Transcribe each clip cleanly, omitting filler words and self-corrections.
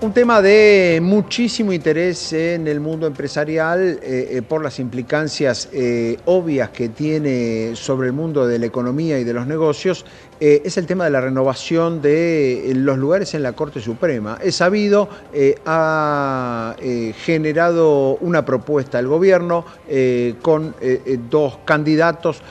Un tema de muchísimo interés en el mundo empresarial por las implicancias obvias que tiene sobre el mundo de la economía y de los negocios, es el tema de la renovación de los lugares en la Corte Suprema. Es sabido, ha generado una propuesta el gobierno con dos candidatos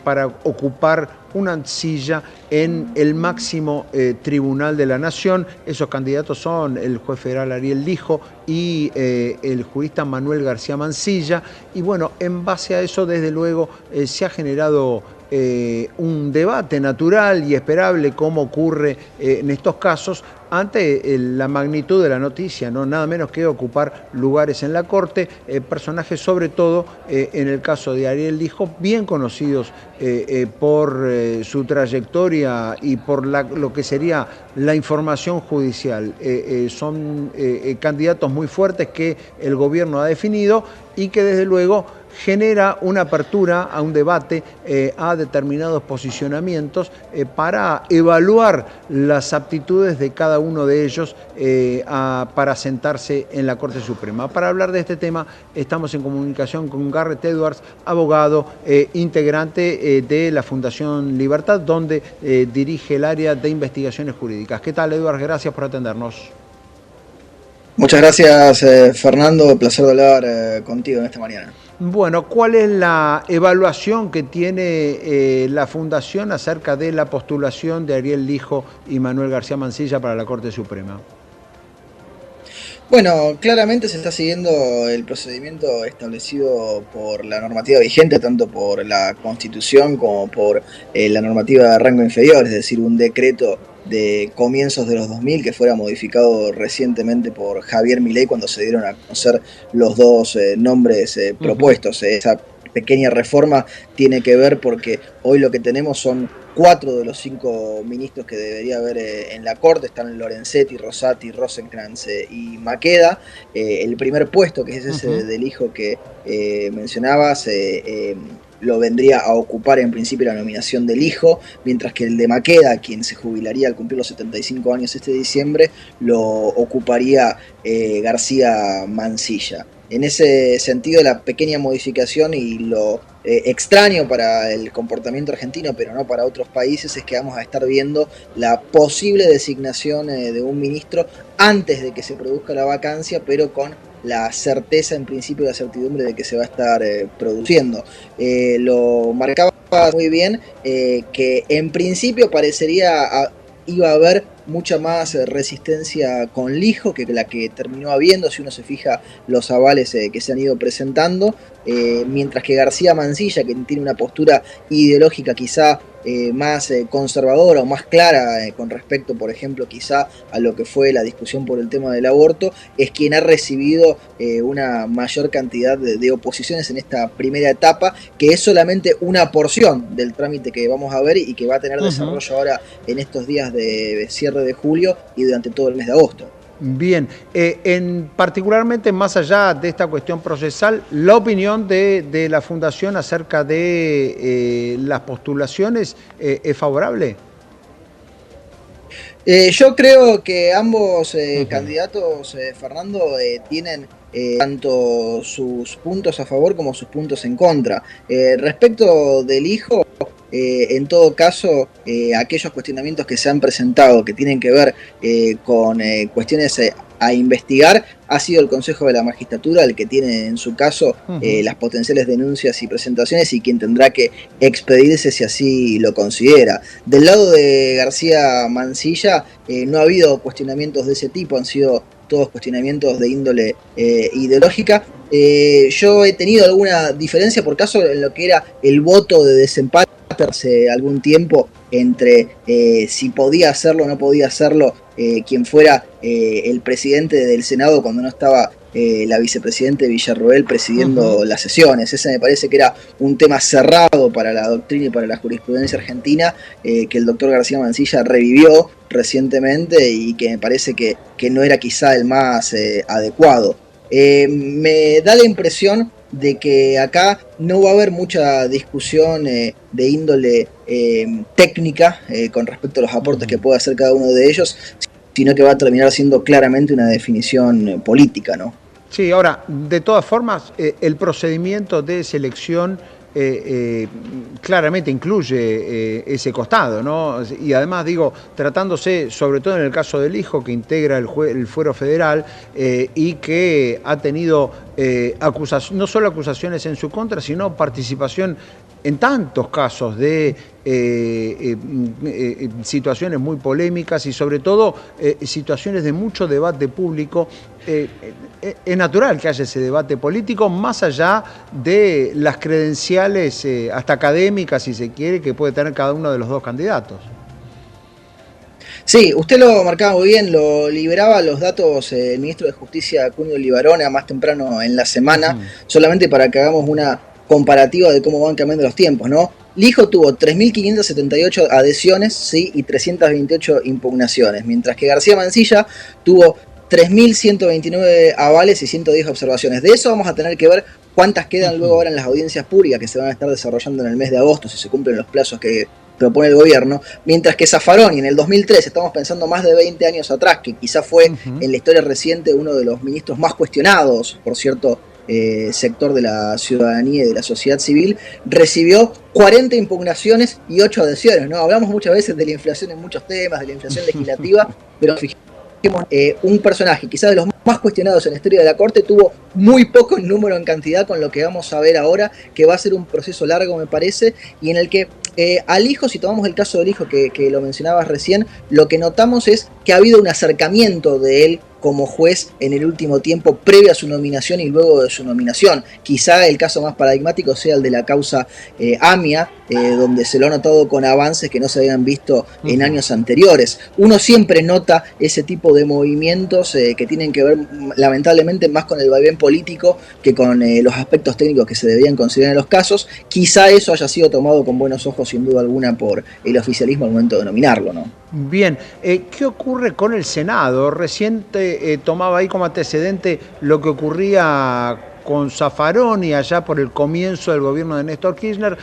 para ocupar una silla en el máximo tribunal de la nación. Esos candidatos son el juez federal Ariel Lijo y el jurista Manuel García Mansilla. Y bueno, en base a eso, desde luego, se ha generado un debate natural y esperable, como ocurre en estos casos, ante la magnitud de la noticia, ¿no? Nada menos que ocupar lugares en la Corte, personajes sobre todo, en el caso de Ariel Lijo, bien conocidos por su trayectoria y por lo que sería la información judicial. Son candidatos muy fuertes que el gobierno ha definido y que desde luego genera una apertura a un debate, a determinados posicionamientos para evaluar las aptitudes de cada uno de ellos para sentarse en la Corte Suprema. Para hablar de este tema estamos en comunicación con Garrett Edwards, abogado, integrante de la Fundación Libertad, donde dirige el área de investigaciones jurídicas. ¿Qué tal, Edwards? Gracias por atendernos. Muchas gracias, Fernando. Placer de hablar contigo en esta mañana. Bueno, ¿cuál es la evaluación que tiene la Fundación acerca de la postulación de Ariel Lijo y Manuel García Mansilla para la Corte Suprema? Bueno, claramente se está siguiendo el procedimiento establecido por la normativa vigente, tanto por la Constitución como por la normativa de rango inferior, es decir, un decreto de comienzos de los 2000 que fuera modificado recientemente por Javier Milei cuando se dieron a conocer los dos nombres propuestos. Esa pequeña reforma tiene que ver porque hoy lo que tenemos son 4 de los 5 ministros que debería haber en la Corte. Están Lorenzetti, Rosati, Rosenkrantz y Maqueda. El primer puesto, que es ese del hijo que mencionabas, lo vendría a ocupar en principio la nominación del hijo, mientras que el de Maqueda, quien se jubilaría al cumplir los 75 años este diciembre, lo ocuparía García Mansilla. En ese sentido, la pequeña modificación y lo extraño para el comportamiento argentino, pero no para otros países, es que vamos a estar viendo la posible designación de un ministro antes de que se produzca la vacancia, pero con la certeza, en principio, la certidumbre de que se va a estar produciendo. Lo marcaba muy bien que en principio parecería iba a haber mucha más resistencia con Lijo que la que terminó habiendo, si uno se fija los avales que se han ido presentando, mientras que García Mansilla, que tiene una postura ideológica quizá más conservadora o más clara con respecto, por ejemplo, quizá a lo que fue la discusión por el tema del aborto, es quien ha recibido una mayor cantidad de oposiciones en esta primera etapa, que es solamente una porción del trámite que vamos a ver y que va a tener desarrollo ahora en estos días de cierre de julio y durante todo el mes de agosto. Bien, particularmente más allá de esta cuestión procesal, la opinión de la Fundación acerca de las postulaciones es favorable. Yo creo que ambos candidatos, Fernando, tienen tanto sus puntos a favor como sus puntos en contra. Respecto del hijo, en todo caso, aquellos cuestionamientos que se han presentado que tienen que ver con cuestiones a investigar, ha sido el Consejo de la Magistratura el que tiene en su caso las potenciales denuncias y presentaciones y quien tendrá que expedirse si así lo considera. Del lado de García Mansilla no ha habido cuestionamientos de ese tipo, han sido todos cuestionamientos de índole ideológica. Yo he tenido alguna diferencia por caso en lo que era el voto de desempate hace algún tiempo entre si podía hacerlo o no podía hacerlo quien fuera el presidente del Senado cuando no estaba la vicepresidente Villarroel presidiendo las sesiones. Ese me parece que era un tema cerrado para la doctrina y para la jurisprudencia argentina, que el doctor García Mansilla revivió recientemente y que me parece que no era quizá el más adecuado. Me da la impresión de que acá no va a haber mucha discusión de índole técnica con respecto a los aportes que pueda hacer cada uno de ellos, sino que va a terminar siendo claramente una definición política, ¿no? Sí, ahora, de todas formas, el procedimiento de selección claramente incluye ese costado, ¿no? Y además, digo, tratándose, sobre todo en el caso del hijo que integra el fuero federal y que ha tenido no solo acusaciones en su contra, sino participación en tantos casos de situaciones muy polémicas y sobre todo situaciones de mucho debate público. Es natural que haya ese debate político más allá de las credenciales hasta académicas, si se quiere, que puede tener cada uno de los dos candidatos. Sí, usted lo marcaba muy bien, lo liberaba los datos el ministro de Justicia, Cunio Libarona, más temprano en la semana, solamente para que hagamos una comparativa de cómo van cambiando los tiempos, ¿no? Lijo tuvo 3.578 adhesiones, ¿sí? Y 328 impugnaciones, mientras que García Mansilla tuvo 3.129 avales y 110 observaciones. De eso vamos a tener que ver cuántas quedan luego ahora en las audiencias públicas que se van a estar desarrollando en el mes de agosto, si se cumplen los plazos que propone el gobierno, mientras que Zaffaroni en el 2003, estamos pensando más de 20 años atrás, que quizá fue en la historia reciente uno de los ministros más cuestionados, por cierto, sector de la ciudadanía y de la sociedad civil, recibió 40 impugnaciones y 8 adhesiones, ¿no? Hablamos muchas veces de la inflación en muchos temas, de la inflación legislativa, pero fijemos, un personaje quizás de los más cuestionados en la historia de la Corte tuvo muy poco en número, en cantidad, con lo que vamos a ver ahora, que va a ser un proceso largo, me parece, y en el que al hijo, si tomamos el caso del hijo que lo mencionabas recién, lo que notamos es que ha habido un acercamiento de él como juez en el último tiempo, previo a su nominación y luego de su nominación. Quizá el caso más paradigmático sea el de la causa AMIA, donde se lo ha notado con avances que no se habían visto en años anteriores. Uno siempre nota ese tipo de movimientos que tienen que ver lamentablemente más con el vaivén político que con los aspectos técnicos que se debían considerar en los casos. Quizá eso haya sido tomado con buenos ojos, sin duda alguna, por el oficialismo al momento de nominarlo, ¿no? Bien, ¿qué ocurre con el Senado? Reciente tomaba ahí como antecedente lo que ocurría con Zaffaroni allá por el comienzo del gobierno de Néstor Kirchner,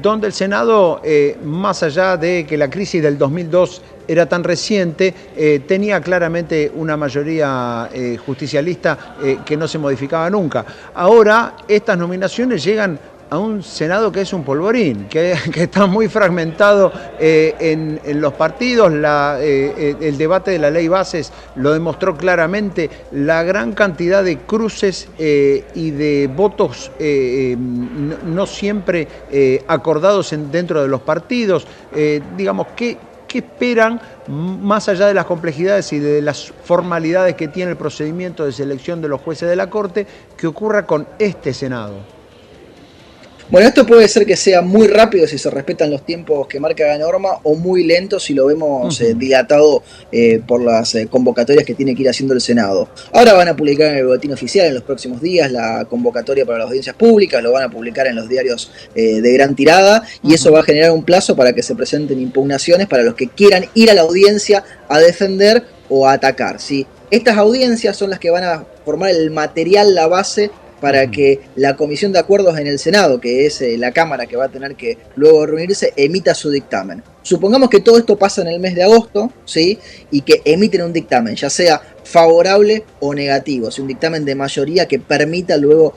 donde el Senado, más allá de que la crisis del 2002 era tan reciente, tenía claramente una mayoría justicialista que no se modificaba nunca. Ahora estas nominaciones llegan a un Senado que es un polvorín, que está muy fragmentado en los partidos. El debate de la ley bases lo demostró claramente, la gran cantidad de cruces y de votos no siempre acordados dentro de los partidos. Digamos, ¿qué esperan, más allá de las complejidades y de las formalidades que tiene el procedimiento de selección de los jueces de la Corte, que ocurra con este Senado? Bueno, esto puede ser que sea muy rápido si se respetan los tiempos que marca la norma, o muy lento si lo vemos dilatado por las convocatorias que tiene que ir haciendo el Senado. Ahora van a publicar en el boletín oficial en los próximos días la convocatoria para las audiencias públicas, lo van a publicar en los diarios de gran tirada, y eso va a generar un plazo para que se presenten impugnaciones para los que quieran ir a la audiencia a defender o a atacar, ¿sí? Estas audiencias son las que van a formar el material, la base, para que la Comisión de Acuerdos en el Senado, que es la Cámara que va a tener que luego reunirse, emita su dictamen. Supongamos que todo esto pasa en el mes de agosto, ¿sí? Y que emiten un dictamen, ya sea favorable o negativo, un dictamen de mayoría que permita luego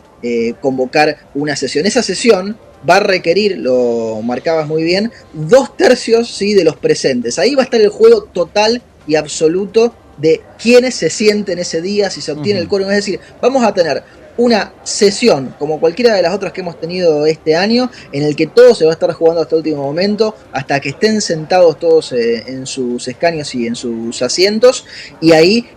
convocar una sesión. Esa sesión va a requerir, lo marcabas muy bien, 2/3, ¿sí?, de los presentes. Ahí va a estar el juego total y absoluto de quiénes se sienten ese día, si se obtiene el quórum. Es decir, vamos a tener una sesión, como cualquiera de las otras que hemos tenido este año, en el que todo se va a estar jugando hasta el último momento, hasta que estén sentados todos en sus escaños y en sus asientos, y ahí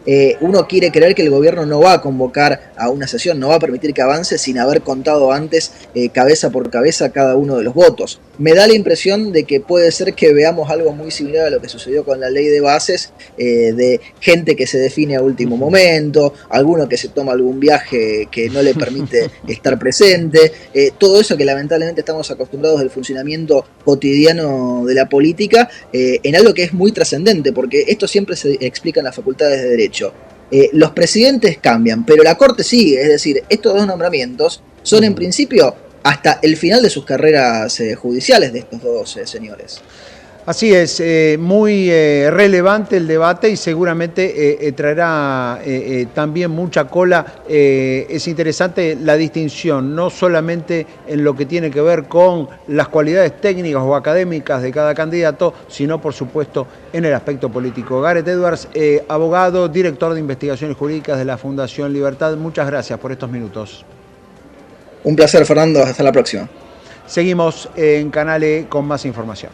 uno quiere creer que el gobierno no va a convocar a una sesión, no va a permitir que avance sin haber contado antes cabeza por cabeza cada uno de los votos. Me da la impresión de que puede ser que veamos algo muy similar a lo que sucedió con la ley de bases, de gente que se define a último momento, alguno que se toma algún viaje que no le permite estar presente, todo eso que lamentablemente estamos acostumbrados del funcionamiento cotidiano de la política, en algo que es muy trascendente, porque esto siempre se explica en las facultades de Derecho. Los presidentes cambian, pero la Corte sigue, es decir, estos dos nombramientos son en principio hasta el final de sus carreras judiciales de estos dos señores. Así es, muy relevante el debate y seguramente traerá también mucha cola. Es interesante la distinción, no solamente en lo que tiene que ver con las cualidades técnicas o académicas de cada candidato, sino por supuesto en el aspecto político. Gareth Edwards, abogado, director de investigaciones jurídicas de la Fundación Libertad, muchas gracias por estos minutos. Un placer, Fernando, hasta la próxima. Seguimos en Canal E con más información.